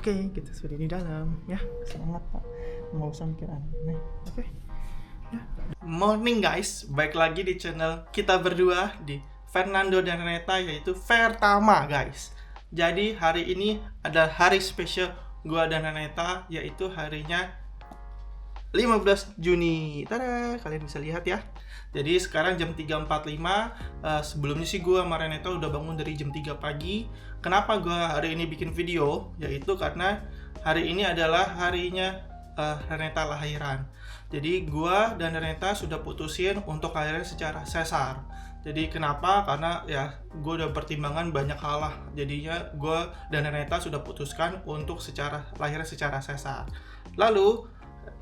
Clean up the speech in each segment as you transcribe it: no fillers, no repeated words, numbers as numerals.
Oke, kita sudah di dalam ya. Semangat Pak, nggak usah mikir aneh. Oke ya. Morning guys, baik lagi di channel kita berdua di Fernando dan Reneta, yaitu Pertama guys. Jadi hari ini ada hari spesial gua dan Reneta, yaitu harinya 15 Juni. Tada, kalian bisa lihat ya. Jadi sekarang jam 3.45. Sebelumnya sih gue sama Reneta udah bangun dari jam 3 pagi. Kenapa gue hari ini bikin video? Yaitu karena hari ini adalah harinya Reneta lahiran. Jadi gue dan Reneta sudah putusin untuk lahiran secara sesar. Jadi kenapa? Karena ya gue udah pertimbangan banyak hal lah. Jadinya gue dan Reneta sudah putuskan untuk lahiran secara sesar. Lalu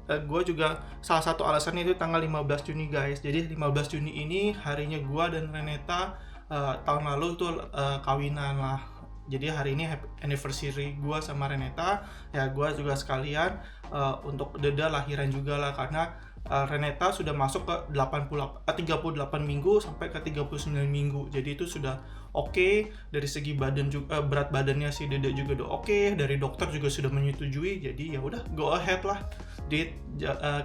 gue juga salah satu alasan itu tanggal 15 Juni guys. Jadi 15 Juni ini harinya gue dan Reneta tahun lalu itu kawinan lah. Jadi hari ini anniversary gue sama Reneta. Ya gue juga sekalian untuk Deda lahiran juga lah, karena Reneta sudah masuk ke 38 minggu sampai ke 39 minggu. Jadi itu sudah oke. Dari segi badan juga, berat badannya si Deda juga udah oke. Dari dokter juga sudah menyetujui. Jadi ya udah go ahead lah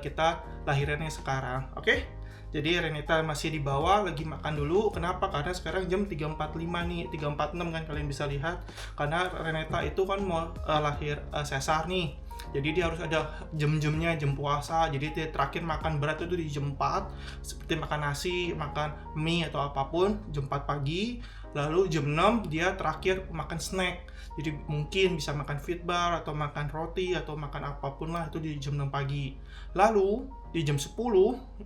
kita lahirannya sekarang. Oke? Jadi Reneta masih di bawah, lagi makan dulu. Kenapa? Karena sekarang jam 3.45 nih, 3.46 kan kalian bisa lihat. Karena Reneta itu kan mau lahir sesar nih. Jadi dia harus ada jam-jamnya, jam puasa. Jadi dia terakhir makan berat itu di jam 4, seperti makan nasi, makan mie atau apapun, jam 4 pagi. Lalu jam 6 dia terakhir makan snack. Jadi mungkin bisa makan Fitbar atau makan roti atau makan apapun lah, itu di jam 6 pagi. Lalu di jam 10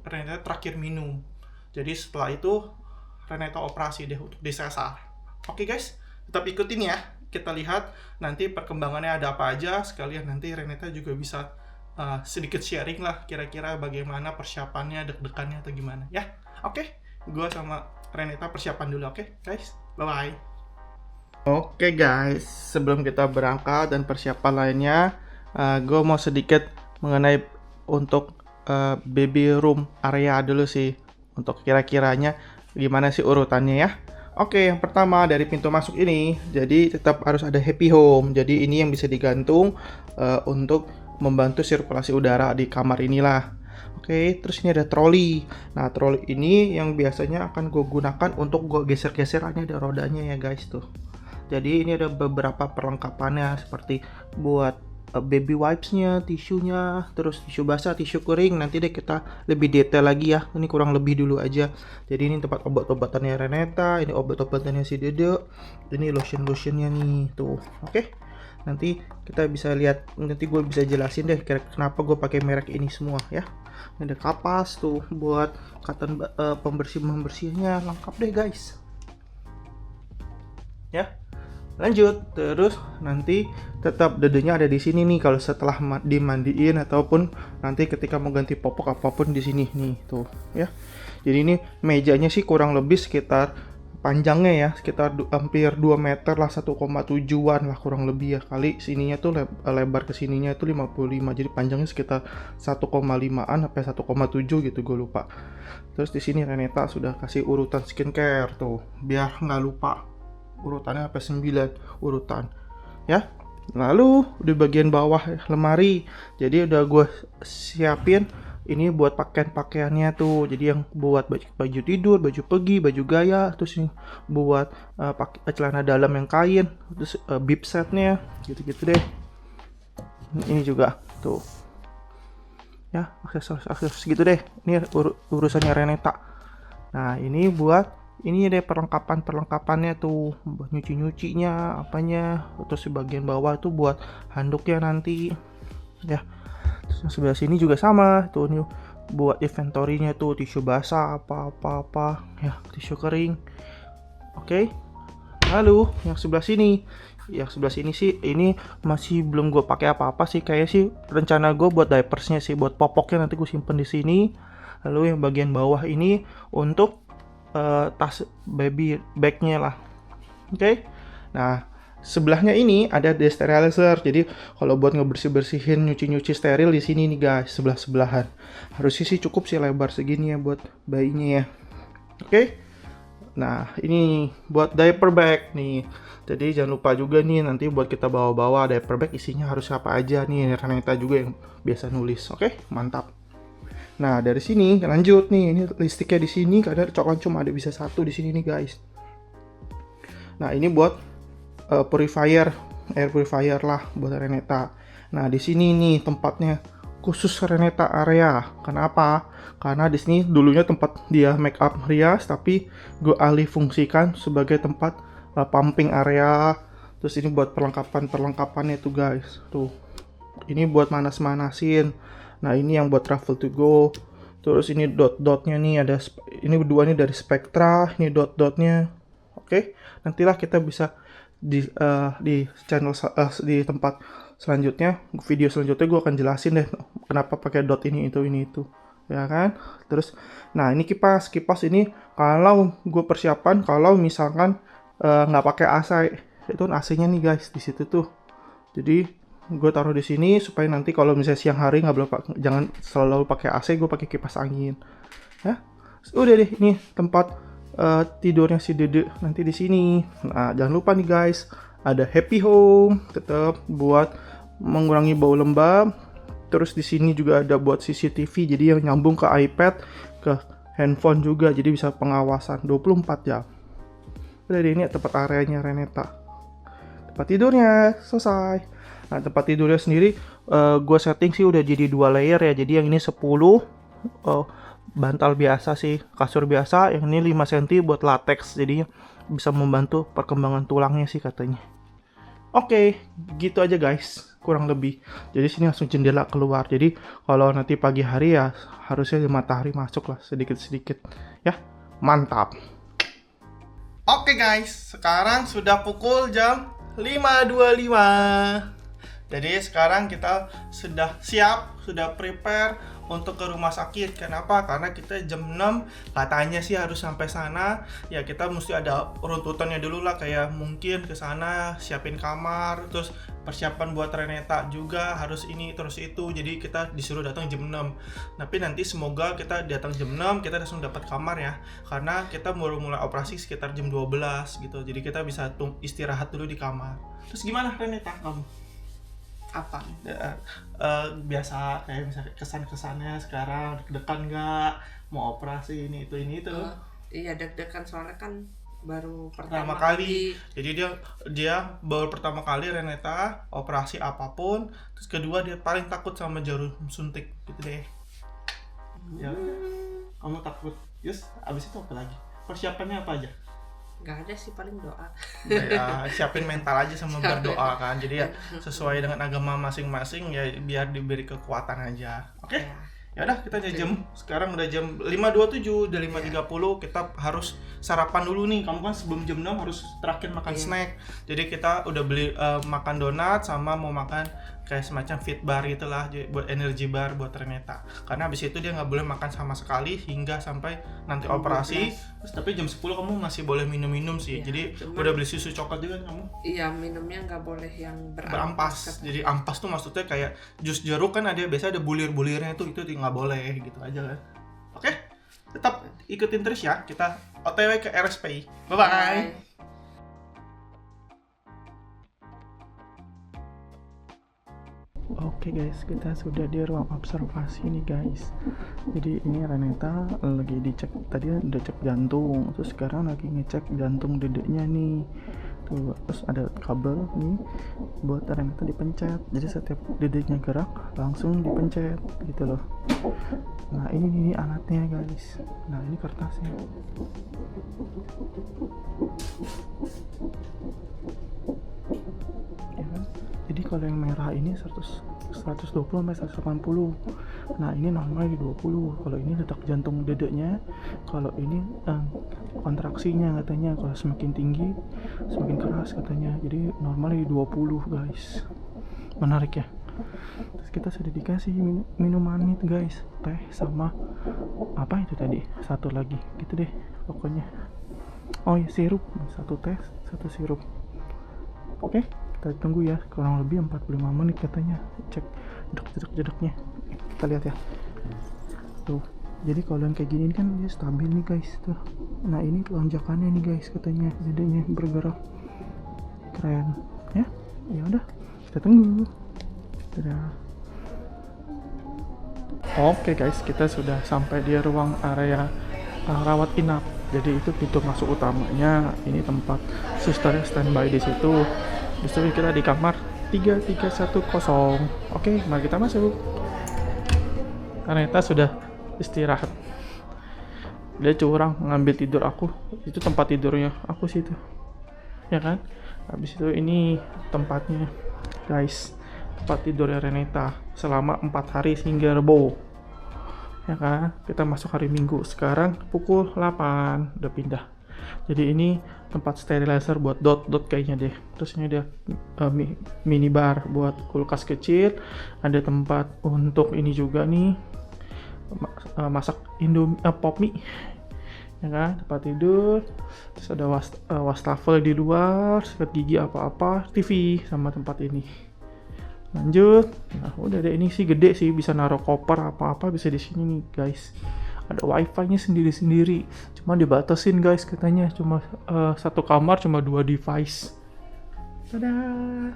Reneta terakhir minum. Jadi setelah itu Reneta operasi deh untuk disesar. Oke guys, tetap ikutin ya. Kita lihat nanti perkembangannya ada apa aja. Sekalian nanti Reneta juga bisa sedikit sharing lah kira-kira bagaimana persiapannya, deg-degannya atau gimana ya. Oke, gue sama Reneta persiapan dulu. Oke guys, bye-bye. Oke guys, sebelum kita berangkat dan persiapan lainnya, gue mau sedikit mengenai untuk baby room area dulu sih, untuk kira-kiranya gimana sih urutannya ya. Oke, yang pertama dari pintu masuk ini, jadi tetap harus ada happy home. Jadi ini yang bisa digantung untuk membantu sirkulasi udara di kamar inilah. Oke, terus ini ada troli. Nah, troli ini yang biasanya akan gue gunakan untuk gue geser-geser, ada rodanya ya guys tuh. Jadi ini ada beberapa perlengkapannya seperti buat baby wipes-nya, tisunya, terus tisu basah, tisu kering. Nanti deh kita lebih detail lagi ya. Ini kurang lebih dulu aja. Jadi ini tempat obat-obatannya Reneta, ini obat-obatannya si Dede, ini lotion-lotionnya nih tuh. Oke. Nanti kita bisa lihat, nanti gue bisa jelasin deh kenapa gue pakai merek ini semua ya. Ini ada kapas tuh buat cotton pembersih-pembersihnya, lengkap deh guys. Ya. Lanjut, terus nanti tetap dedenya ada di sini nih kalau setelah dimandiin ataupun nanti ketika mau ganti popok apapun di sini nih tuh ya. Jadi ini mejanya sih kurang lebih sekitar panjangnya ya sekitar hampir 2 meter lah, 1,7an lah kurang lebih ya, kali sininya tuh lebar ke sininya itu 55, jadi panjangnya sekitar 1,5an sampai 1,7 gitu, gue lupa. Terus di sini Reneta sudah kasih urutan skincare tuh biar nggak lupa. Urutannya sampai 9 urutan ya. Lalu di bagian bawah lemari, jadi udah gue siapin ini buat pakaiannya tuh. Jadi yang buat baju tidur, baju pergi, baju gaya, terus ini buat celana dalam yang kain, terus bib setnya gitu-gitu deh. Ini juga tuh ya, aksesoris gitu deh. Ini urusannya Reneta. Nah ini buat ini ada perlengkapannya tuh, buat nyucinya apanya. Terus di bagian bawah tuh buat handuknya nanti ya. Terus sebelah sini juga sama tuh, nih buat inventory-nya tuh, tisu basah apa ya, tisu kering. Oke. Lalu yang sebelah sini sih ini masih belum gue pakai apa-apa sih, kayak sih rencana gue buat diapersnya sih, buat popoknya nanti gue simpen di sini. Lalu yang bagian bawah ini untuk tas baby bag-nya lah. Oke. Nah, sebelahnya ini ada desterilizer. Jadi kalau buat ngebersih-bersihin, nyuci-nyuci steril di sini nih guys, sebelah-sebelahan. Harusnya sih cukup sih lebar segini ya buat bayinya ya. Oke. Nah, ini buat diaper bag nih. Jadi jangan lupa juga nih nanti buat kita bawa-bawa diaper bag isinya harus apa aja nih. Reneta juga yang biasa nulis. Oke, mantap. Nah, dari sini lanjut nih. Ini listriknya di sini karena coklat cuma ada bisa satu di sini nih, guys. Nah, ini buat purifier, air purifier lah buat Reneta. Nah, di sini nih tempatnya khusus Reneta area. Kenapa? Karena di sini dulunya tempat dia make up rias, tapi gue alih fungsikan sebagai tempat pumping area. Terus ini buat perlengkapannya tuh, guys. Tuh. Ini buat manas-manasin. Nah, ini yang buat travel to go. Terus ini dot-dotnya nih ada, ini berdua nih dari Spectra, ini dot-dotnya. Oke, nantilah kita bisa di channel di tempat selanjutnya, video selanjutnya gue akan jelasin deh kenapa pakai dot ini itu ya kan. Terus nah ini kipas ini kalau gue persiapan kalau misalkan nggak pakai AC, itu AC-nya nih guys di situ tuh, jadi gue taruh di sini supaya nanti kalau misalnya siang hari nggak boleh jangan selalu pakai AC, gue pakai kipas angin ya. Udah deh, ini tempat tidurnya si Dede nanti di sini. Nah, jangan lupa nih guys, ada happy home tetap buat mengurangi bau lembab. Terus di sini juga ada buat CCTV, jadi yang nyambung ke iPad, ke handphone juga, jadi bisa pengawasan 24 jam. Udah deh, ini tempat areanya Reneta. Tempat tidurnya selesai. Nah, tempat tidurnya sendiri gue setting sih udah jadi 2 layer ya. Jadi yang ini 10 bantal biasa sih, kasur biasa. Yang ini 5 cm buat latex, jadi bisa membantu perkembangan tulangnya sih katanya. Oke, gitu aja guys, kurang lebih. Jadi sini langsung jendela keluar. Jadi kalau nanti pagi hari ya harusnya matahari masuk lah sedikit-sedikit. Ya, mantap. Oke guys, sekarang sudah pukul jam 5.25. Jadi sekarang kita sudah siap, sudah prepare untuk ke rumah sakit. Kenapa? Karena kita jam 6 katanya sih harus sampai sana. Ya kita mesti ada runtutannya dulu lah, kayak mungkin ke sana siapin kamar, terus persiapan buat Reneta juga harus ini terus itu. Jadi kita disuruh datang jam 6. Tapi nanti semoga kita datang jam 6 kita langsung dapat kamar ya. Karena kita baru mulai operasi sekitar jam 12 gitu. Jadi kita bisa istirahat dulu di kamar. Terus gimana Reneta kamu? Apa? Biasa kayak misalnya kesan-kesannya sekarang deg-degan nggak mau operasi ini itu Iya deg-degan soalnya kan baru pertama kali. Jadi dia baru pertama kali Reneta operasi apapun. Terus kedua dia paling takut sama jarum suntik gitu deh. Ya kamu takut. Yes, abis itu apa lagi? Persiapannya apa aja? Nggak ada sih, paling doa. Ya, siapin mental aja sama berdoa kan. Jadi ya sesuai dengan agama masing-masing ya, biar diberi kekuatan aja. Oke? Ya udah, kita sekarang udah jam 5.27, udah 5.30, kita harus sarapan dulu nih. Kamu kan sebelum jam 6 harus terakhir makan snack. Jadi kita udah beli makan donat sama mau makan kayak semacam fit bar gitulah, buat energy bar buat Reneta. Karena abis itu dia nggak boleh makan sama sekali hingga sampai nanti operasi. Terus tapi jam 10 kamu masih boleh minum-minum sih. Ya, jadi udah beli susu coklat juga kan kamu? Iya, minumnya nggak boleh yang berampas. Jadi ampas tuh maksudnya kayak jus jeruk kan ada, biasa ada bulir-bulirnya itu nggak boleh gitu aja kan. Oke? Tetap ikutin terus ya. Kita OTW ke RSPI. Bye-bye. Oke guys, kita sudah di ruang observasi nih guys. Jadi ini Reneta lagi dicek, tadi udah cek jantung, terus sekarang lagi ngecek jantung dedeknya nih. Tuh, terus ada kabel nih buat Reneta dipencet. Jadi setiap dedeknya gerak langsung dipencet gitu loh. Nah ini alatnya guys. Nah ini kertasnya. Ya kan? Jadi kalau yang merah ini 120 sampai 180. Nah ini normal di 20. Kalau ini detak jantung dedeknya, kalau ini kontraksinya katanya. Kalau semakin tinggi semakin keras katanya. Jadi normal di 20 guys. Menarik ya. Terus kita sudah dikasih minuman nih guys, teh sama apa itu tadi, satu lagi gitu deh pokoknya. Oh ya, sirup, satu teh satu sirup. Oke, kita tunggu ya, kurang lebih 45 menit katanya. Cek jedek-jedeknya. Kita lihat ya. Tuh, Jadi kalau yang kayak gini kan dia stabil nih guys tuh. Nah ini lonjakannya nih guys, katanya dedenya bergerak. Keren ya. Ya udah, kita tunggu. Dadah. Oke guys, kita sudah sampai di ruang area rawat inap. Jadi itu pintu masuk utamanya. Ini tempat suster standby di situ. Justru kita di kamar 3310. Oke, mari kita masuk. Renata sudah istirahat. Dia curang ngambil tidur aku. Itu tempat tidurnya aku situ. Ya kan? Habis itu ini tempatnya guys. Tempat tidurnya Renata selama 4 hari hingga Rebo. Ya kan? Kita masuk hari Minggu. Sekarang pukul 8 udah pindah. Jadi ini tempat sterilizer buat dot kayaknya deh. Terus ini ada minibar buat kulkas kecil. Ada tempat untuk ini juga nih, masak Indomie, pop mie. Ya kan, tempat tidur. Terus ada wastafel di luar, sikat gigi apa-apa, TV sama tempat ini. Lanjut. Nah, udah deh, ini sih gede sih, bisa naruh koper apa-apa bisa di sini nih, guys. Ada wifi-nya sendiri-sendiri. Cuma dibatasin guys, katanya cuma satu kamar cuma 2 device. Dadah.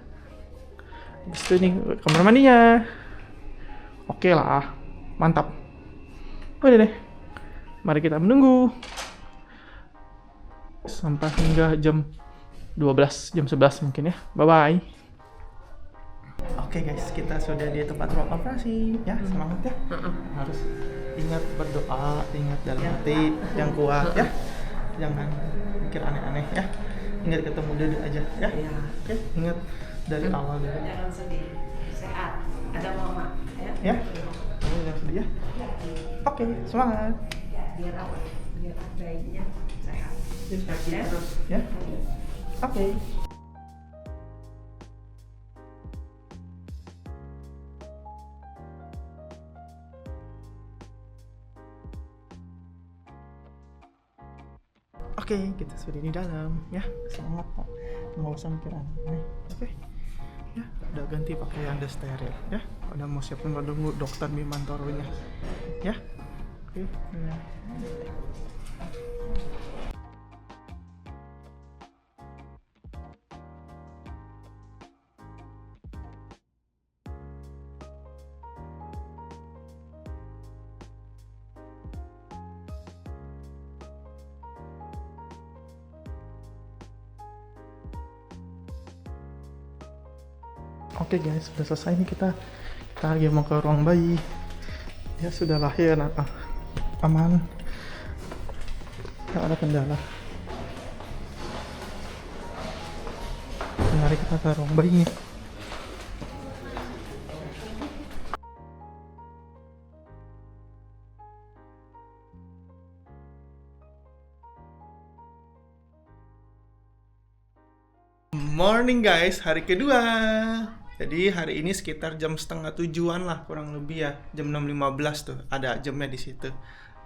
Habis itu nih kamar mandinya. Oke lah, mantap. Udah deh, mari kita menunggu sampai hingga jam 12, jam 11 mungkin ya. Bye-bye. Oke guys, kita sudah di tempat ruang operasi. Ya, semangat ya. Harus ingat berdoa, ingat dalam hati yang kuat ya. Jangan mikir aneh-aneh ya. Ingat ketemu Dede aja ya. Oke, ingat dari awal dulu. Jangan sedih, sehat, ada mama ya. Ya, kamu jangan sedih ya. Oke, semangat. Biar apa? Biar bayinya sehat. Ya. Ya. Oke. Oke, kita sudah di dalam ya. Semangat Pak. Nggak usah mikir aneh. Oke. Ya, udah ganti pakaian, udah steril ya. Udah mau siapin nunggu dokter Bimantoronya. Ya. Oke. Ya. Oke guys, sudah selesai nih kita lagi mau ke ruang bayi. Ya sudah lahir, aman, nggak ada kendala. Mari kita ke ruang bayi. Morning guys, hari kedua. Jadi hari ini sekitar jam 6:30-an lah kurang lebih ya, jam 6.15 tuh, ada jamnya di situ.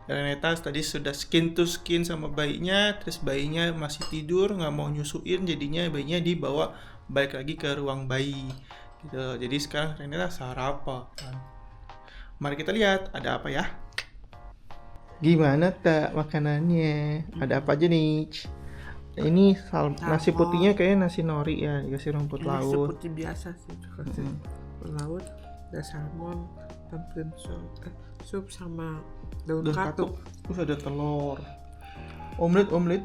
Renata tadi sudah skin to skin sama bayinya, terus bayinya masih tidur, nggak mau nyusuin, jadinya bayinya dibawa balik lagi ke ruang bayi. Gitu. Jadi sekarang Renata sarapan. Mari kita lihat ada apa ya. Gimana tak makanannya? Ada apa aja nih? Ini nasi putihnya kayaknya nasi nori ya, dikasih rumput laut. Nasi putih biasa sih, kasih rumput laut, ada salmon, pumpkin sup sama daun katuk. Terus ada telur, Omelet.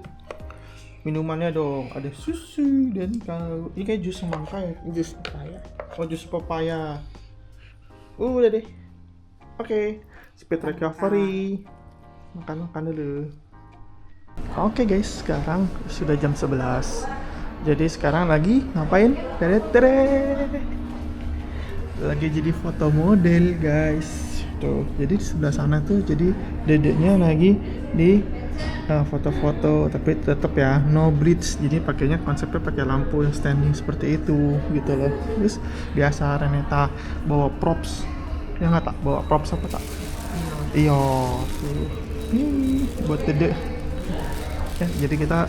Minumannya dong, ada susu dan kalau ini kayak jus semangka ya, jus pepaya. Oh, jus pepaya. Udah deh. Oke, speed recovery. Makan dulu. Oke guys, sekarang sudah jam 11. Jadi sekarang lagi ngapain? Lagi jadi foto model guys. Tuh, jadi di sebelah sana tuh jadi dedeknya lagi di foto-foto, tapi tetap ya no blitz. Jadi pakainya konsepnya pakai lampu yang standing seperti itu gitu loh. Terus biasa Renata bawa props. Ya nggak tak bawa props apa tak? Iya, tuh. Buat dedek. Ya, jadi kita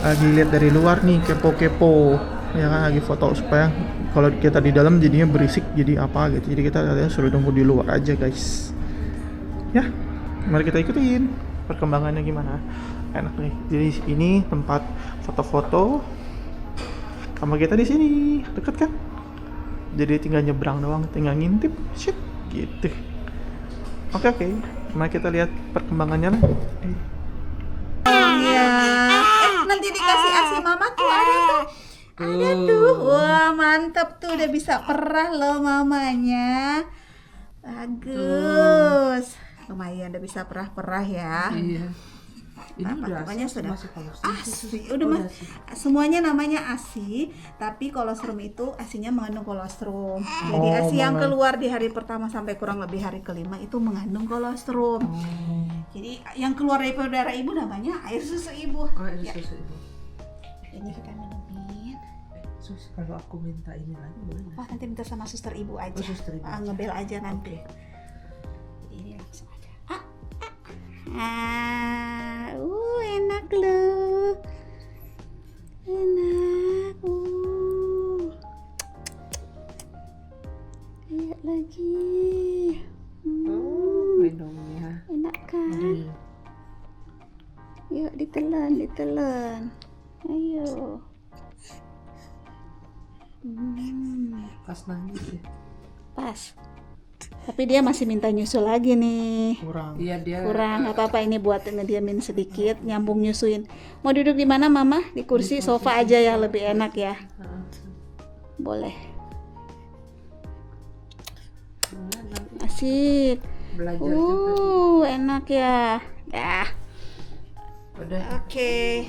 lagi lihat dari luar nih, kepo-kepo ya kan, lagi foto supaya kalau kita di dalam jadinya berisik jadi apa gitu. Jadi kita suruh tunggu di luar aja guys ya. Mari kita ikutin perkembangannya gimana. Enak nih. Jadi ini tempat foto-foto. Sama kita di sini, deket kan? Jadi tinggal nyebrang doang, tinggal ngintip, shit, gitu. Oke. Mari kita lihat perkembangannya. Ya, nanti dikasih ASI mama tuh ada tuh. Ada tuh. Wah, mantap tuh, udah bisa perah loh mamanya. Bagus. Lumayan udah bisa perah-perah ya. Iya. Ini udah Pokoknya sudah masuk kolostrum. ASI. Udah mas, semuanya namanya ASI, tapi kolostrum itu ASInya mengandung kolostrum. Jadi ASI yang keluar di hari pertama sampai kurang lebih hari kelima itu mengandung kolostrum. Jadi yang keluar dari payudara ibu namanya air susu ibu. Oh, ada Ya. susu ibu. Ini kita minumin. Sus, kalau aku minta ini lagi boleh nggak? Wah, nanti minta sama suster ibu aja. Oh, suster ibu. Ngebel aja nanti. Ini langsung aja. Enak loh. Enak. Lihat lagi. Minumnya. Enak kan? Yuk ditelan. Ayo. Pas nangis ya. Pas. Tapi dia masih minta nyusu lagi nih. Kurang. Iya dia. Kurang, nggak apa-apa, ini buat ngediamin sedikit, nyambung nyusuin. Mau duduk di mana mama? Di kursi, sofa aja ya, lebih enak ya. Boleh. Asik. Belajar juga. Enak ya. Ya. Udah. Oke.